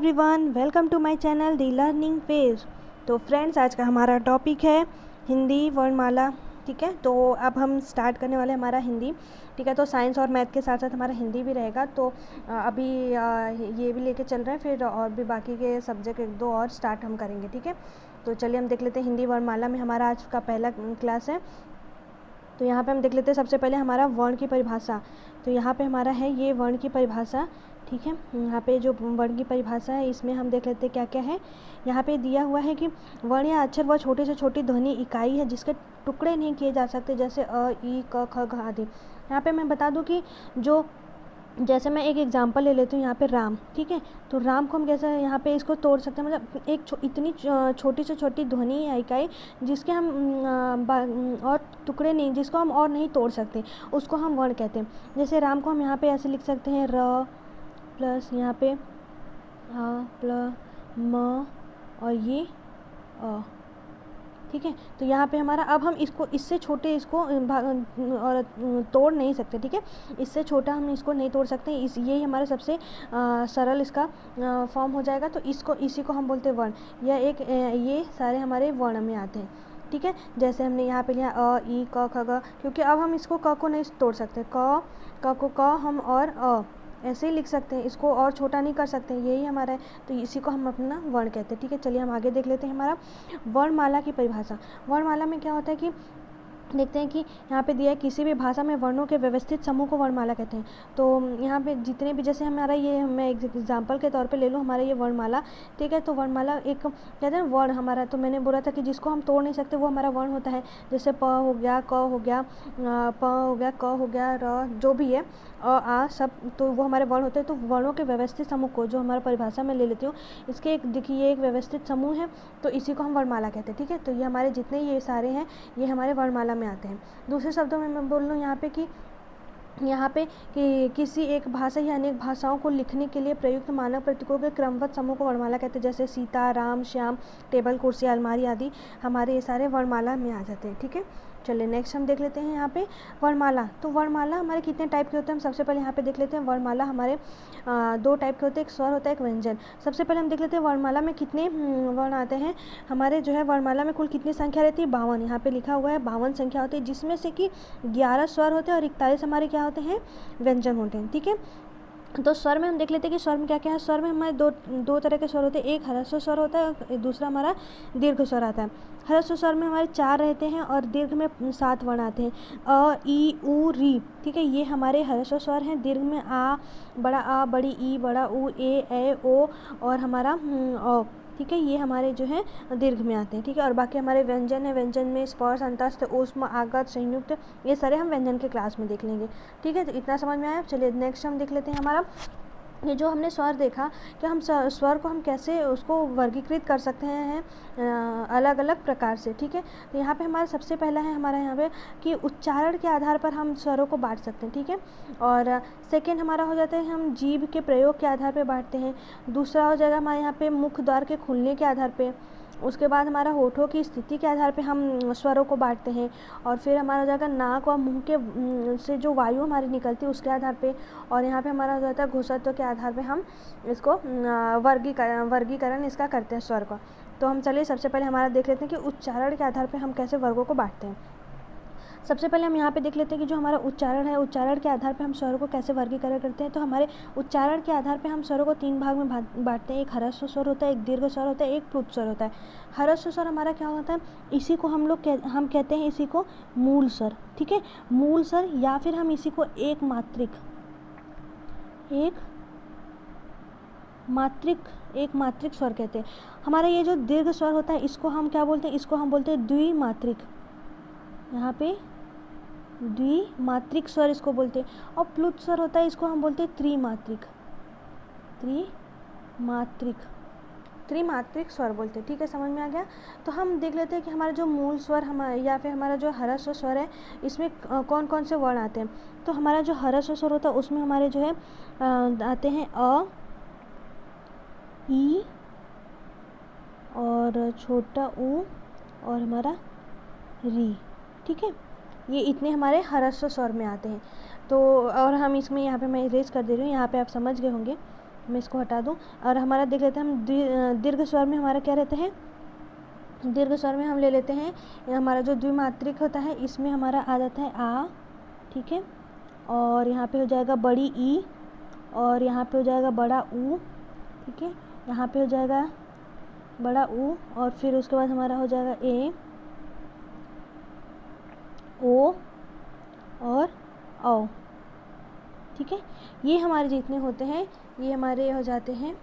Everyone, welcome to my channel the learning page. तो friends, आज का हमारा टॉपिक है हिंदी वर्णमाला। ठीक है, तो अब हम स्टार्ट करने वाले हमारा हिंदी। ठीक है, तो साइंस और मैथ के साथ साथ हमारा हिंदी भी रहेगा। तो अभी ये भी लेके चल रहे हैं, फिर और भी बाकी के सब्जेक्ट एक दो और स्टार्ट हम करेंगे। ठीक है, तो चलिए हम देख लेते हैं। हिंदी वर्णमाला में हमारा आज का पहला क्लास है। तो यहाँ पे हम देख लेते हैं सबसे पहले हमारा वर्ण की परिभाषा। तो यहाँ पे हमारा है ये वर्ण की परिभाषा। ठीक है, यहाँ पे जो वर्ण की परिभाषा है इसमें हम देख लेते हैं क्या क्या है। यहाँ पे दिया हुआ है कि वर्ण या अक्षर वह छोटी से छोटी ध्वनि इकाई है जिसके टुकड़े नहीं किए जा सकते, जैसे अ, ई, क, ख, घ आदि। यहाँ पे मैं बता दूँ कि जो जैसे मैं एक एग्जांपल ले लेती हूँ यहाँ पे राम। ठीक है, तो राम को हम कैसे यहाँ पे इसको तोड़ सकते हैं, मतलब एक इतनी छोटी से छोटी ध्वनि या इकाई जिसके हम और टुकड़े नहीं, जिसको हम और नहीं तोड़ सकते, उसको हम वर्ण कहते हैं। जैसे राम को हम यहाँ पे ऐसे लिख सकते हैं र प्लस यहाँ पे प्लस म और ये अ। ठीक है, तो यहाँ पे हमारा अब हम इसको इससे छोटे इसको और तोड़ नहीं सकते। ठीक है, इससे छोटा हम इसको नहीं तोड़ सकते। यही हमारा सबसे सरल इसका फॉर्म हो जाएगा। तो इसी को हम बोलते हैं वर्ण। ये सारे हमारे वर्ण में आते हैं। ठीक है, जैसे हमने यहाँ पे लिया अ, ई, क, ख, ग, क्योंकि अब हम इसको क को नहीं तोड़ सकते। क को क हम और अ ऐसे ही लिख सकते हैं, इसको और छोटा नहीं कर सकते। यही हमारा है, तो इसी को हम अपना वर्ण कहते हैं। ठीक है, चलिए हम आगे देख लेते हैं हमारा वर्णमाला की परिभाषा। वर्णमाला में क्या होता है कि देखते हैं कि यहाँ पे दिया है किसी भी भाषा में वर्णों के व्यवस्थित समूह को वर्णमाला कहते हैं। तो यहाँ पे जितने भी, जैसे हमारा ये, मैं एग्जांपल के तौर पे ले लूँ हमारा ये वर्णमाला। ठीक है, तो वर्णमाला एक कहते हैं वर्ण हमारा, तो मैंने बोला था कि जिसको हम तोड़ नहीं सकते वो हमारा वर्ण होता है। जैसे प हो गया, क हो गया, प हो गया, क हो गया, र जो भी है, आ सब, तो वो हमारे वर्ण होते हैं। तो वर्णों के व्यवस्थित समूह को, जो हमारा परिभाषा में ले लेती हूँ, इसके एक देखिए ये एक व्यवस्थित समूह है, तो इसी को हम वर्णमाला कहते हैं। ठीक है, तो ये हमारे जितने ये सारे हैं ये हमारे वर्णमाला में आते हैं। दूसरे शब्दों में मैं बोल लूँ यहाँ पे कि किसी एक भाषा या अनेक भाषाओं को लिखने के लिए प्रयुक्त मानव प्रतीकों के क्रमबद्ध समूह को वर्णमाला कहते हैं। जैसे सीता, राम, श्याम, टेबल, कुर्सी, अलमारी आदि हमारे ये सारे वर्णमाला में आ जाते हैं। ठीक है, चलिए नेक्स्ट हम देख लेते हैं यहाँ पे वर्णमाला। तो वर्णमाला हमारे कितने टाइप के होते हैं, हम सबसे पहले यहाँ पे देख लेते हैं। वर्णमाला हमारे दो टाइप के होते हैं, एक स्वर होता है, एक व्यंजन। सबसे पहले हम देख लेते हैं वर्णमाला में कितने वर्ण आते हैं। हमारे जो है वर्णमाला में कुल कितनी संख्या रहती है, 52। यहाँ पे लिखा हुआ है 52 संख्या होती है, जिसमें से कि 11 स्वर होते हैं और 41 हमारे क्या होते हैं, व्यंजन होते हैं। ठीक है, तो स्वर में हम देख लेते हैं कि स्वर में क्या क्या है। स्वर में हमारे दो तरह के स्वर होते हैं, एक ह्रस्व स्वर होता है और दूसरा हमारा दीर्घ स्वर आता है। ह्रस्व स्वर में हमारे 4 रहते हैं और दीर्घ में 7 वर्ण आते हैं, अ, ई, उ, री। ठीक है, ये हमारे ह्रस्व स्वर हैं। दीर्घ में आ, बड़ा आ, बड़ी ई, बड़ा उ, ए, ओ और हमारा औ। ठीक है, ये हमारे जो है दीर्घ में आते हैं। ठीक है, और बाकी हमारे व्यंजन है, व्यंजन में स्पर्श, अंतस्थ, ऊष्म, आगत, संयुक्त, ये सारे हम व्यंजन के क्लास में देख लेंगे। ठीक है, तो इतना समझ में आया। चलिए नेक्स्ट हम देख लेते हैं हमारा ये जो हमने स्वर देखा कि हम स्वर को हम कैसे उसको वर्गीकृत कर सकते हैं अलग अलग प्रकार से। ठीक है, तो यहाँ पे हमारा सबसे पहला है हमारा यहाँ पे कि उच्चारण के आधार पर हम स्वरों को बांट सकते हैं। ठीक है, और सेकंड हमारा हो जाता है हम जीभ के प्रयोग के आधार पर बांटते हैं। दूसरा हो जाएगा हमारे यहाँ पे मुख द्वार के खुलने के आधार पर। उसके बाद हमारा होठों की स्थिति के आधार पे हम स्वरों को बांटते हैं। और फिर हमारा हो जाएगा नाक और मुंह के से जो वायु हमारी निकलती है उसके आधार पे। और यहाँ पे हमारा हो जाता है घुसत्व के आधार पे हम इसको वर्गीकरण इसका करते हैं स्वर का। तो हम चलिए सबसे पहले हमारा देख लेते हैं कि उच्चारण के आधार पर हम कैसे वर्गों को बांटते हैं। सबसे पहले हम यहाँ पे देख लेते हैं कि जो हमारा उच्चारण है, उच्चारण के आधार पे हम स्वरों को कैसे वर्गीकरण करते हैं। तो हमारे उच्चारण के आधार पे हम स्वरों को 3 भाग में बांटते हैं। एक ह्रस्व स्वर होता है, एक दीर्घ स्वर होता है, एक प्लुत स्वर होता है। ह्रस्व स्वर हमारा क्या होता है, इसी को हम कहते हैं इसी को मूल स्वर। ठीक है, मूल स्वर, या फिर हम इसी को एक मात्रिक स्वर कहते हैं। हमारा ये जो दीर्घ स्वर होता है इसको हम क्या बोलते हैं, इसको हम बोलते हैं द्विमात्रिक। यहाँ पे द्विमात्रिक स्वर इसको बोलते हैं। और प्लुत स्वर होता है, इसको हम बोलते हैं त्रिमात्रिक स्वर बोलते हैं। ठीक है, समझ में आ गया। तो हम देख लेते हैं कि हमारा जो मूल स्वर या फिर हमारा जो ह्रस्व स्वर है इसमें कौन कौन से वर्ण आते हैं। तो हमारा जो ह्रस्व स्वर होता है उसमें हमारे जो है आते हैं अ, ई और छोटा ऊ और हमारा री। ठीक है, ये इतने हमारे ह्रस्व स्वर में आते हैं। तो और हम इसमें यहाँ पे मैं इरेज कर दे रही हूँ, यहाँ पे आप समझ गए होंगे। मैं इसको हटा दूँ। और हमारा देख लेते हैं हम दीर्घ स्वर में हमारा क्या रहता है, दीर्घ स्वर में हम ले लेते हैं हमारा जो द्विमात्रिक होता है इसमें हमारा आ जाता है आ, ठीक है। और यहाँ पे हो जाएगा बड़ी ई, और यहाँ पे हो जाएगा बड़ा ऊ, ठीक है। यहाँ पे हो जाएगा बड़ा ऊ, और फिर उसके बाद हमारा हो जाएगा ए, ओ और औ, ठीक है। ये हमारे जितने होते हैं ये हमारे हो जाते हैं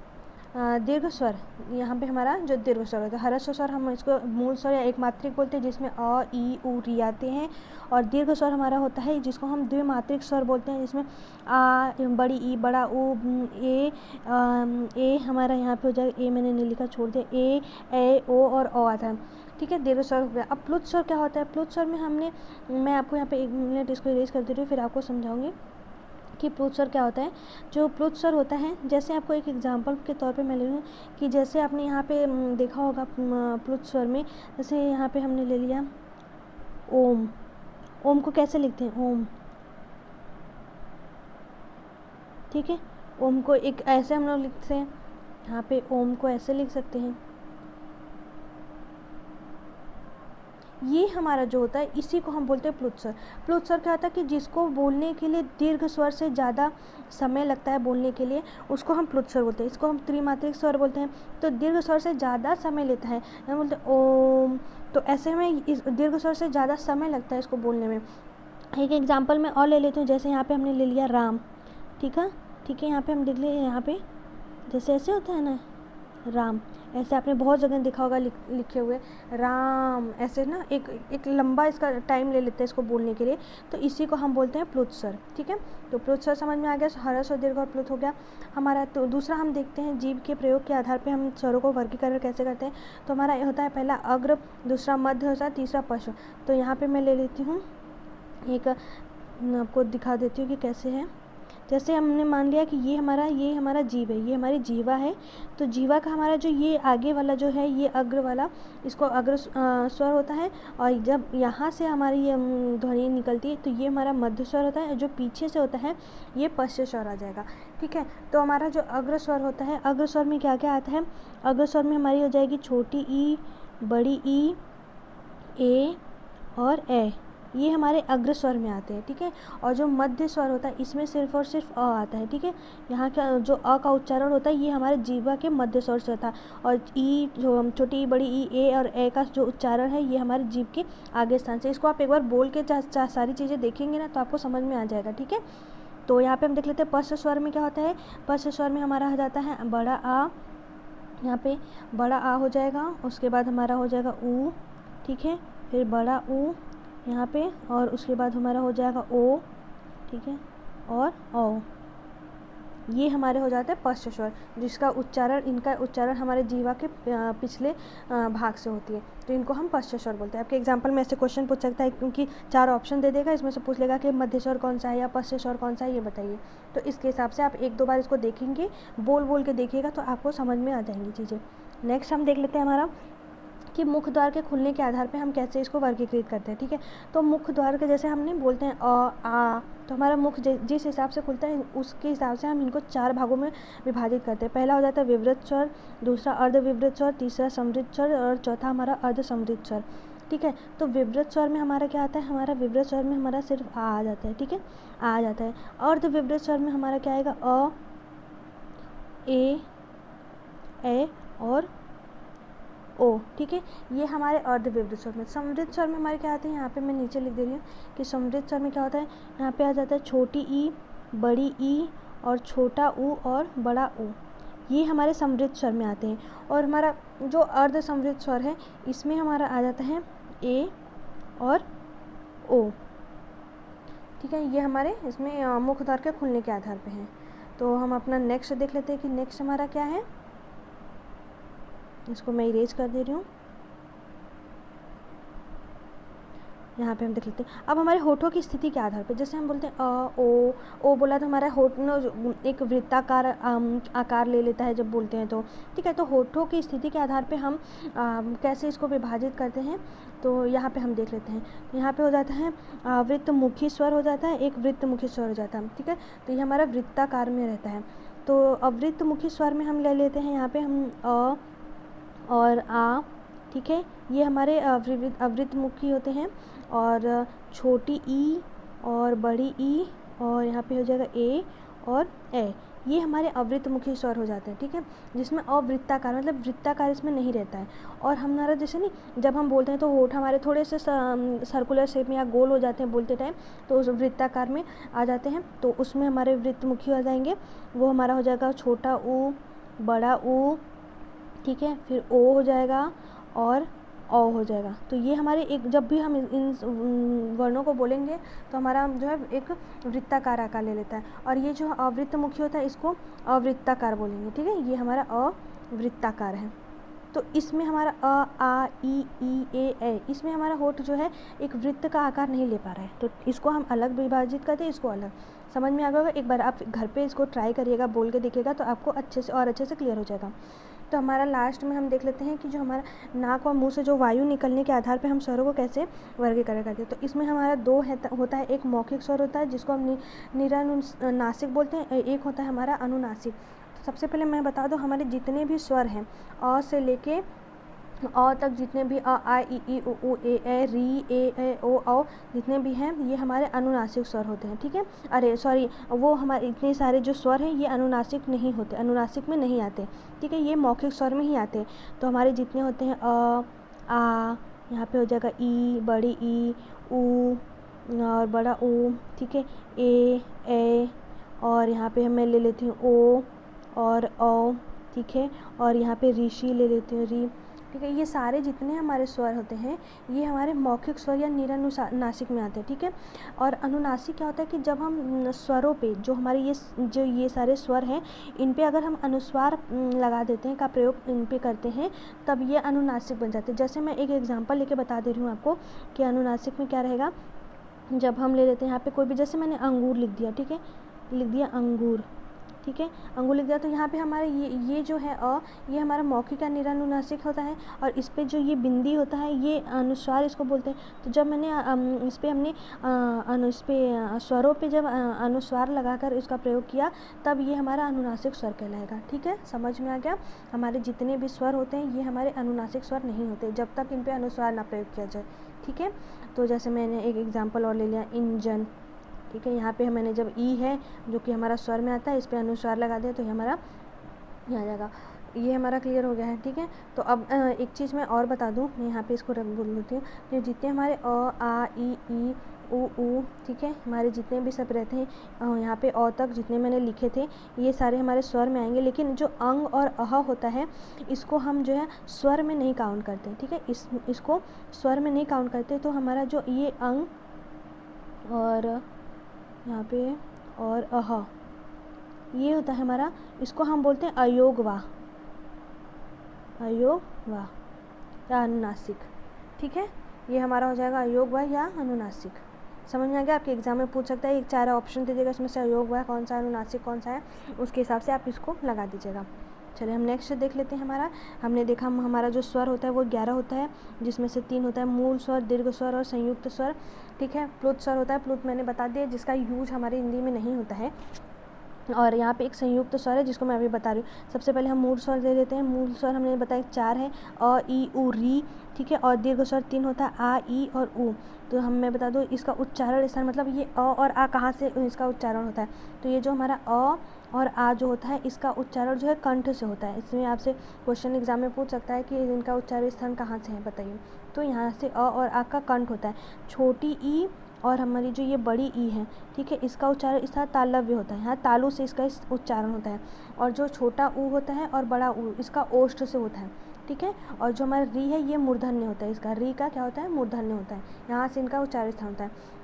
दीर्घ स्वर। यहाँ पे हमारा जो दीर्घ स्वर होता है, ह्रस्व स्वर हम इसको मूल स्वर या एक मात्रिक बोलते हैं जिसमें अ, ई, उ, री आते हैं। और दीर्घ स्वर हमारा होता है जिसको हम द्विमात्रिक स्वर बोलते हैं, जिसमें आ, बड़ी ई, बड़ा उ, ए हमारा यहाँ पे हो जाएगा, ए मैंने नहीं लिखा छोड़ दिया, ए, ओ और ओ आता है, ठीक है। दीर्घ स्वर हो गया। अब प्लुत स्वर क्या होता है, प्लुत स्वर में मैं आपको यहाँ पे 1 मिनट इसको इरेज कर दे रही हूँ, फिर आपको समझाऊंगी कि प्लुत स्वर क्या होता है। जो प्लुत स्वर होता है, जैसे आपको एक एग्जांपल के तौर पे मैं ले लूँ कि जैसे आपने यहाँ पे देखा होगा प्लुत स्वर में, जैसे यहाँ पे हमने ले लिया ओम। ओम को कैसे लिखते हैं, ओम, ठीक है। ओम को एक ऐसे हम लोग लिखते हैं, यहाँ पे ओम को ऐसे लिख सकते हैं। ये हमारा जो होता है इसी को हम बोलते हैं प्लुत स्वर। प्लुत स्वर क्या होता है कि जिसको बोलने के लिए दीर्घ स्वर से ज़्यादा समय लगता है बोलने के लिए, उसको हम प्लुत स्वर बोलते हैं। इसको हम त्रिमात्रिक स्वर बोलते हैं। तो दीर्घ स्वर से ज़्यादा समय लेता है, हम बोलते हैं ओम, तो ऐसे में इस दीर्घ स्वर से ज़्यादा समय लगता है इसको बोलने में। एक एग्जाम्पल मैं और ले लेती हूँ, जैसे यहाँ पर हमने ले लिया राम, ठीक है, ठीक है। यहाँ पर हम लिख लिए, यहाँ पर जैसे ऐसे होता है ना राम, ऐसे आपने बहुत जगह देखा होगा लिखे हुए राम, ऐसे ना एक लंबा इसका टाइम ले लेते हैं इसको बोलने के लिए, तो इसी को हम बोलते हैं प्लुत स्वर, ठीक है। तो प्लुत स्वर समझ में आ गया, ह्रस्व दीर्घ और प्लुत हो गया हमारा। तो दूसरा हम देखते हैं जीभ के प्रयोग के आधार पे हम स्वरों को वर्गीकरण कैसे करते हैं। तो हमारा ये होता है पहला अग्र, दूसरा मध्य होता है, तीसरा पश्च। तो यहाँ पर मैं ले लेती हूँ एक, आपको दिखा देती हूँ कि कैसे है। जैसे हमने मान लिया कि ये हमारा जीभ है, ये हमारी जीवा है। तो जीवा का हमारा जो ये आगे वाला जो है ये अग्र वाला, इसको अग्र स्वर होता है। और जब यहाँ से हमारी ये ध्वनि निकलती है तो ये हमारा मध्य स्वर होता है, और जो पीछे से होता है ये पश्च स्वर आ जाएगा, ठीक है। तो हमारा जो अग्र स्वर होता है, अग्र स्वर में क्या क्या आता है, अग्र स्वर में हमारी हो जाएगी छोटी ई, बड़ी ई, ए और ए, ये हमारे अग्र स्वर में आते हैं, ठीक है। और जो मध्य स्वर होता है इसमें सिर्फ और सिर्फ अ आता है, ठीक है। यहाँ का जो अ का उच्चारण होता है ये हमारे जीवा के मध्य स्वर से होता है। और ई, जो छोटी ई, बड़ी ई, ए और ए का जो उच्चारण है ये हमारे जीभ के आगे स्थान से। इसको आप एक बार बोल के सारी चीज़ें देखेंगे ना तो आपको समझ में आ जाएगा, ठीक है। तो यहाँ पर हम देख लेते हैं पश्च स्वर में क्या होता है। पश्च स्वर में हमारा हो जाता है बड़ा आ, यहाँ पे बड़ा आ हो जाएगा, उसके बाद हमारा हो जाएगा ऊ, ठीक है, फिर बड़ा ऊ यहाँ पे, और उसके बाद हमारा हो जाएगा ओ, ठीक है, और औ। ये हमारे हो जाते हैं पश्च स्वर, जिसका उच्चारण, इनका उच्चारण हमारे जीवा के पिछले भाग से होती है, तो इनको हम पश्च स्वर बोलते हैं। आपके एग्जाम्पल में ऐसे क्वेश्चन पूछ सकता है, क्योंकि 4 ऑप्शन दे देगा, इसमें से पूछ लेगा कि मध्य स्वर कौन सा है या पश्च स्वर कौन सा है, ये बताइए। तो इसके हिसाब से आप 1-2 बार इसको देखेंगे, बोल के देखिएगा तो आपको समझ में आ जाएंगी चीज़ें। नेक्स्ट हम देख लेते हैं हमारा कि मुख द्वार के खुलने के आधार पे हम कैसे इसको वर्गीकृत करते हैं, ठीक है। तो मुख द्वार के जैसे हमने बोलते हैं अ, आ, तो हमारा मुख जिस हिसाब से खुलता है उसके हिसाब से हम इनको 4 भागों में विभाजित करते हैं। पहला हो जाता है विवृत स्वर, दूसरा अर्धविवृत स्वर, तीसरा समृद्ध स्वर, और चौथा हमारा अर्ध समृद्ध स्वर, ठीक है। तो विवृत स्वर में हमारा क्या आता है, हमारा विवृत स्वर में हमारा सिर्फ आ जाता है, ठीक है, आ जाता है। अर्धविवृत स्वर में हमारा क्या आएगा, अ, ए और ओ, ठीक है। ये हमारे अर्धविवृत स्वर में। समृद्ध स्वर में हमारे क्या आते हैं, यहाँ पे मैं नीचे लिख दे रही हूँ कि समृद्ध स्वर में क्या होता है, यहाँ पे आ जाता है छोटी ई, बड़ी ई और छोटा ऊ और बड़ा ऊ, ये हमारे समृद्ध स्वर में आते हैं। और हमारा जो अर्ध समृद्ध स्वर है इसमें हमारा आ जाता है ए और ओ, ठीक है। ये हमारे इसमें मुख द्वार के खुलने के आधार पे हैं। तो हम अपना नेक्स्ट देख लेते हैं कि नेक्स्ट हमारा क्या है। इसको मैं इरेज कर दे रही हूँ। यहाँ पे हम देख लेते हैं अब हमारे होठों की स्थिति के आधार पे, जैसे हम बोलते हैं अ, ओ बोला तो हमारा होठ एक वृत्ताकार आकार ले लेता है जब बोलते हैं तो, ठीक है। तो होठों की स्थिति के आधार पे हम कैसे इसको विभाजित करते हैं, तो यहाँ पे हम देख लेते हैं। तो यहाँ पे हो जाता है वृत्तमुखी स्वर हो जाता है, एक वृत्तमुखी स्वर हो जाता है, ठीक है। तो ये हमारा वृत्ताकार में रहता है। तो अवृत्तमुखी स्वर में हम ले लेते हैं यहाँ पे हम अ और आ, ठीक है, ये हमारे अवृत्तमुखी होते हैं। और छोटी ई और बड़ी ई और यहाँ पे हो जाएगा ए और ए, ये हमारे अवृत्तमुखी स्वर हो जाते हैं, ठीक है, जिसमें अवृत्ताकार मतलब वृत्ताकार इसमें नहीं रहता है। और हमारा जैसे नहीं जब हम बोलते हैं तो होठ हमारे थोड़े से सर्कुलर शेप में या गोल हो जाते हैं बोलते टाइम, तो उस वृत्ताकार में आ जाते हैं, तो उसमें हमारे वृत्तमुखी आ जाएंगे। वो हमारा हो जाएगा छोटा ऊ, बड़ा ऊ, ठीक है, फिर ओ हो जाएगा और औ हो जाएगा। तो ये हमारे एक जब भी हम इन वर्णों को बोलेंगे तो हमारा जो है एक वृत्ताकार आकार ले लेता है। और ये जो अवृत्तमुखी होता है इसको अवृत्ताकार बोलेंगे, ठीक है, ये हमारा अवृत्ताकार है। तो इसमें हमारा अ आ ई ए इसमें हमारा होठ जो है एक वृत्त का आकार नहीं ले पा रहा है, तो इसको हम अलग विभाजित करते हैं, इसको अलग। समझ में आ गया होगा। एक बार आप घर पे इसको ट्राई करिएगा, बोल के देखिएगा, तो आपको अच्छे से क्लियर हो जाएगा। तो हमारा लास्ट में हम देख लेते हैं कि जो हमारा नाक और मुंह से जो वायु निकलने के आधार पे हम स्वरों को कैसे वर्गीकरण करते हैं। तो इसमें हमारा दो होता है, एक मौखिक स्वर होता है जिसको हम निरानुनासिक बोलते हैं, एक होता है हमारा अनुनासिक। तो सबसे पहले मैं बता दूं हमारे जितने भी स्वर हैं अ से लेके अ तक, जितने भी अ आ ई उ ए री ए ओ औ जितने भी हैं ये हमारे अनुनासिक स्वर होते हैं, ठीक है। अरे सॉरी, वो हमारे इतने सारे जो स्वर हैं ये अनुनासिक नहीं होते, अनुनासिक में नहीं आते, ठीक है, ये मौखिक स्वर में ही आते हैं। तो हमारे जितने होते हैं अ आ, यहाँ पे हो जाएगा ई, बड़ी ई, ऊ और बड़ा ऊ, ठीक है, ए और यहाँ पे मैं ले लेती हूँ ओ और औ, ठीक है, और यहाँ पे ऋषि ले लेती हूँ री, ठीक है। ये सारे जितने हमारे स्वर होते हैं ये हमारे मौखिक स्वर या निरानुनासिक में आते हैं, ठीक है। और अनुनासिक क्या होता है कि जब हम स्वरों पे जो हमारे ये सारे स्वर हैं इन पे अगर हम अनुस्वार लगा देते हैं का प्रयोग इन पे करते हैं तब ये अनुनासिक बन जाते हैं। जैसे मैं एक एग्जांपल लेके बता दे रही हूँ आपको कि अनुनासिक में क्या रहेगा। जब हम ले लेते हैं यहाँ पे कोई भी, जैसे मैंने अंगूर लिख दिया, ठीक है, लिख दिया अंगूर, ठीक है, अंगूर लिख दिया, तो यहाँ पे हमारा ये जो है ये हमारा मौखिक या निरानुनासिक होता है। और इस पे जो ये बिंदी होता है ये अनुस्वार इसको बोलते हैं। तो जब मैंने इस पे हमने इस पे स्वरों पे जब अनुस्वार लगाकर इसका प्रयोग किया तब ये हमारा अनुनासिक स्वर कहलाएगा, ठीक है। समझ में आ गया। हमारे जितने भी स्वर होते हैं ये हमारे अनुनासिक स्वर नहीं होते जब तक इन पे अनुस्वार ना प्रयोग किया जाए, ठीक है। तो जैसे मैंने एक एग्जाम्पल और ले लिया इंजन, ठीक है, यहाँ पे मैंने जब ई है जो कि हमारा स्वर में आता है इस पर अनुस्वार लगा दिया तो ये हमारा यहाँ आ जाएगा। ये हमारा क्लियर हो गया है, ठीक है। तो अब एक चीज़ मैं और बता दूँ, मैं यहाँ पे इसको रख बोल देती हूँ। जो जितने हमारे अ आ ई ऊ, ठीक है, हमारे जितने भी सब रहते हैं यहाँ पे अ तक जितने मैंने लिखे थे ये सारे हमारे स्वर में आएंगे। लेकिन जो अंग और अह होता है इसको हम जो है स्वर में नहीं काउंट करते, ठीक है, इसको स्वर में नहीं काउंट करते। तो हमारा जो ये अंग और यहाँ पे और अह ये होता है हमारा, इसको हम बोलते हैं अयोगवा या अनुनासिक, ठीक है। ये हमारा हो जाएगा अयोगवा या अनुनासिक। समझ में आ गया। आपके एग्जाम में पूछ सकता है, एक 4 ऑप्शन दे देगा, इसमें से अयोगवा कौन सा है, अनुनासिक कौन सा है, उसके हिसाब से आप इसको लगा दीजिएगा। चलिए हम नेक्स्ट देख लेते हैं। हमने देखा हमारा जो स्वर होता है वो 11 होता है, जिसमें से 3 होता है मूल स्वर, दीर्घ स्वर और संयुक्त स्वर, ठीक है। प्लुत स्वर होता है, प्लुत मैंने बता दिया जिसका यूज हमारे हिंदी में नहीं होता है। और यहाँ पे एक संयुक्त स्वर है जिसको मैं अभी बता रही हूँ। सबसे पहले हम मूल स्वर ले लेते हैं। मूल स्वर हमने बताया 4 है, अ ई उ री, ठीक है। और दीर्घ स्वर 3 होता है, आ ई और उ। तो मैं बता दूँ इसका उच्चारण स्थान, मतलब ये अ और आ कहाँ से इसका उच्चारण होता है। तो ये जो हमारा अ और आ जो होता है इसका उच्चारण जो है कंठ से होता है। इसमें आपसे क्वेश्चन एग्जाम में पूछ सकता है कि इनका उच्चारण स्थान कहाँ से है, बताइए। तो यहाँ से अ और आ का कंठ होता है। छोटी ई और हमारी जो ये बड़ी ई है, ठीक है, इसका उच्चारण स्थान तालव्य होता है, यहाँ तालु से इसका उच्चारण होता है। और जो छोटा ऊ होता है और बड़ा ऊ इसका ओष्ठ से होता है, ठीक है। और जो हमारा री है ये मूर्धन्य होता है, इसका री का क्या होता है, मूर्धन्य होता है, यहाँ से इनका उच्चारण स्थान होता है।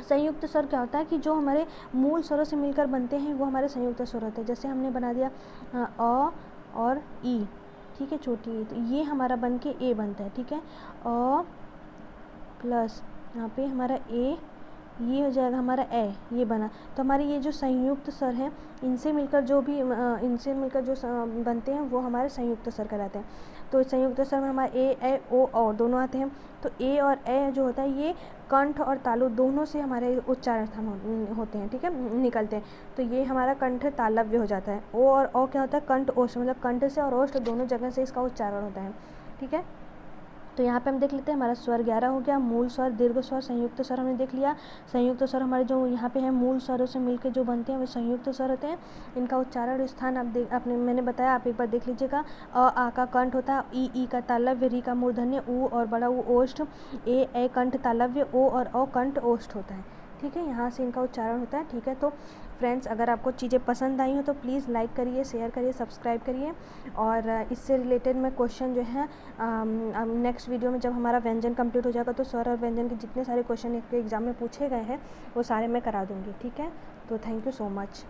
संयुक्त स्वर क्या होता है कि जो हमारे मूल स्वरों से मिलकर बनते हैं वो हमारे संयुक्त स्वर होते हैं। जैसे हमने बना दिया अ और ई, ठीक है, छोटी ई, तो ये हमारा बन के ए बनता है, ठीक है। अ प्लस यहाँ पे हमारा ए ये हो जाएगा हमारा ए, ये बना। तो हमारे ये जो संयुक्त स्वर हैं इनसे मिलकर जो बनते हैं वो हमारे संयुक्त स्वर कहलाते हैं। तो संयुक्त स्वर में हमारे ए ओ दोनों आते हैं। तो ए और ए जो होता है ये कंठ और तालु दोनों से हमारे उच्चारण स्थान होते हैं, ठीक है, निकलते हैं। तो ये हमारा कंठ तालव्य हो जाता है। ओ और ओ क्या होता है, कंठ ओष्ठ, मतलब कंठ से और ओष्ठ दोनों जगह से इसका उच्चारण होता है, ठीक है। तो यहाँ पे हम देख लेते हैं हमारा स्वर 11 हो गया। मूल स्वर, दीर्घ स्वर, संयुक्त स्वर हमने देख लिया। संयुक्त स्वर हमारे जो यहाँ पे है मूल स्वरों से मिलकर जो बनते हैं वो संयुक्त स्वर होते हैं। इनका उच्चारण स्थान मैंने बताया, आप एक बार देख लीजिएगा। आ का कंठ होता है, ई का तालव्य, री का मूर्धन्य, ऊ और बड़ा ऊ ओष्ठ, ए कंठ तालव्य, ओ और ओ कंठ ओष्ठ होता है, ठीक है। यहाँ से इनका उच्चारण होता है, ठीक है। तो फ्रेंड्स, अगर आपको चीज़ें पसंद आई हो तो प्लीज़ लाइक करिए, शेयर करिए, सब्सक्राइब करिए। और इससे रिलेटेड मैं क्वेश्चन जो है नेक्स्ट वीडियो में जब हमारा व्यंजन कंप्लीट हो जाएगा तो स्वर और व्यंजन के जितने सारे क्वेश्चन एग्जाम में पूछे गए हैं वो सारे मैं करा दूँगी, ठीक है। तो थैंक यू सो मच।